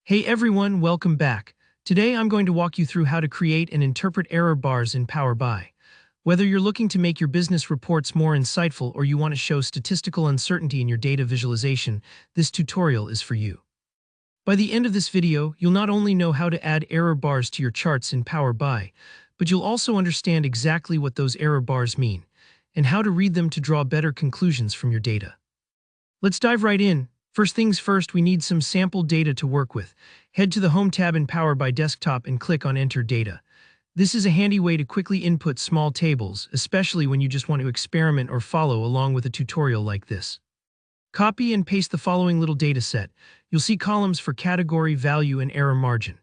Hey everyone, welcome back. Today I'm going to walk you through how to create and interpret error bars in Power BI. Whether you're looking to make your business reports more insightful or you want to show statistical uncertainty in your data visualization, this tutorial is for you. By the end of this video, you'll not only know how to add error bars to your charts in Power BI, but you'll also understand exactly what those error bars mean and how to read them to draw better conclusions from your data. Let's dive right in. First things first, we need some sample data to work with. Head to the Home tab in Power BI Desktop and click on Enter Data. This is a handy way to quickly input small tables, especially when you just want to experiment or follow along with a tutorial like this. Copy and paste the following little data set. You'll see columns for category, value, and error margin.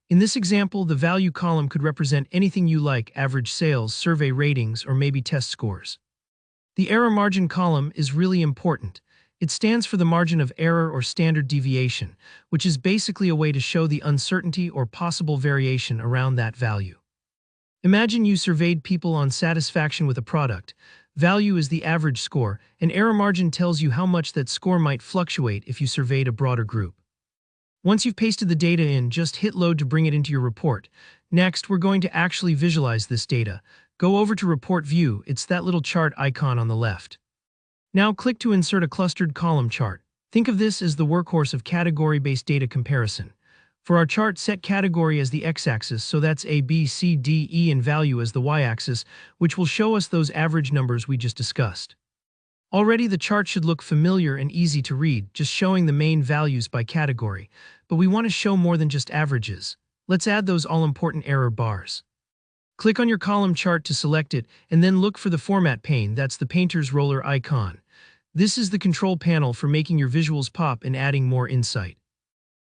In this example, the value column could represent anything you like: average sales, survey ratings, or maybe test scores. The error margin column is really important. It stands for the margin of error or standard deviation, which is basically a way to show the uncertainty or possible variation around that value. Imagine you surveyed people on satisfaction with a product. Value is the average score, and error margin tells you how much that score might fluctuate if you surveyed a broader group. Once you've pasted the data in, just hit load to bring it into your report. Next, we're going to actually visualize this data. Go over to Report View. It's that little chart icon on the left. Now click to insert a clustered column chart. Think of this as the workhorse of category-based data comparison. For our chart, set category as the x-axis, so that's A, B, C, D, E, and value as the y-axis, which will show us those average numbers we just discussed. Already the chart should look familiar and easy to read, just showing the main values by category. But we want to show more than just averages. Let's add those all-important error bars. Click on your column chart to select it, and then look for the Format pane. That's the painter's roller icon. This is the control panel for making your visuals pop and adding more insight.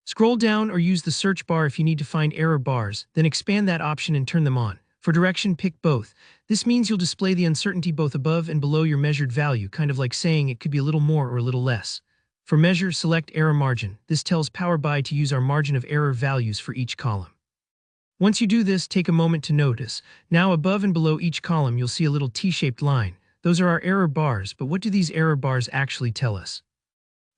Scroll down or use the search bar if you need to find error bars, then expand that option and turn them on. For direction, pick both. This means you'll display the uncertainty both above and below your measured value, kind of like saying it could be a little more or a little less. For measure, select error margin. This tells Power BI to use our margin of error values for each column. Once you do this, take a moment to notice. Now above and below each column, you'll see a little T-shaped line. Those are our error bars, but what do these error bars actually tell us?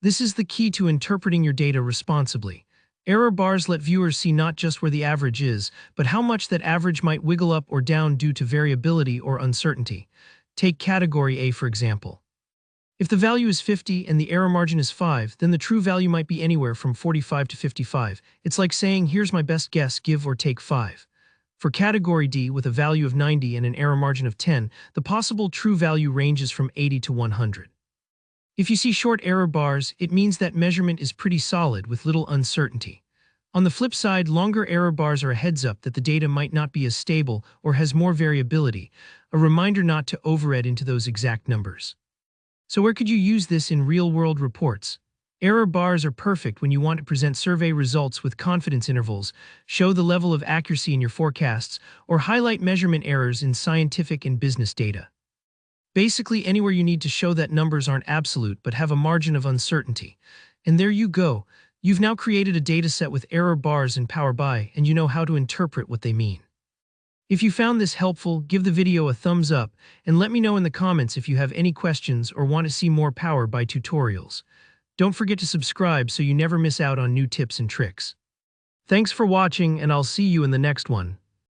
This is the key to interpreting your data responsibly. Error bars let viewers see not just where the average is, but how much that average might wiggle up or down due to variability or uncertainty. Take category A, for example. If the value is 50 and the error margin is 5, then the true value might be anywhere from 45 to 55. It's like saying, here's my best guess, give or take 5. For category D, with a value of 90 and an error margin of 10, the possible true value ranges from 80 to 100. If you see short error bars, it means that measurement is pretty solid with little uncertainty. On the flip side, longer error bars are a heads-up that the data might not be as stable or has more variability, a reminder not to overread into those exact numbers. So where could you use this in real-world reports? Error bars are perfect when you want to present survey results with confidence intervals, show the level of accuracy in your forecasts, or highlight measurement errors in scientific and business data. Basically, anywhere you need to show that numbers aren't absolute but have a margin of uncertainty. And there you go. You've now created a dataset with error bars in Power BI, and you know how to interpret what they mean. If you found this helpful, give the video a thumbs up, and let me know in the comments if you have any questions or want to see more Power BI tutorials. Don't forget to subscribe so you never miss out on new tips and tricks. Thanks for watching, and I'll see you in the next one.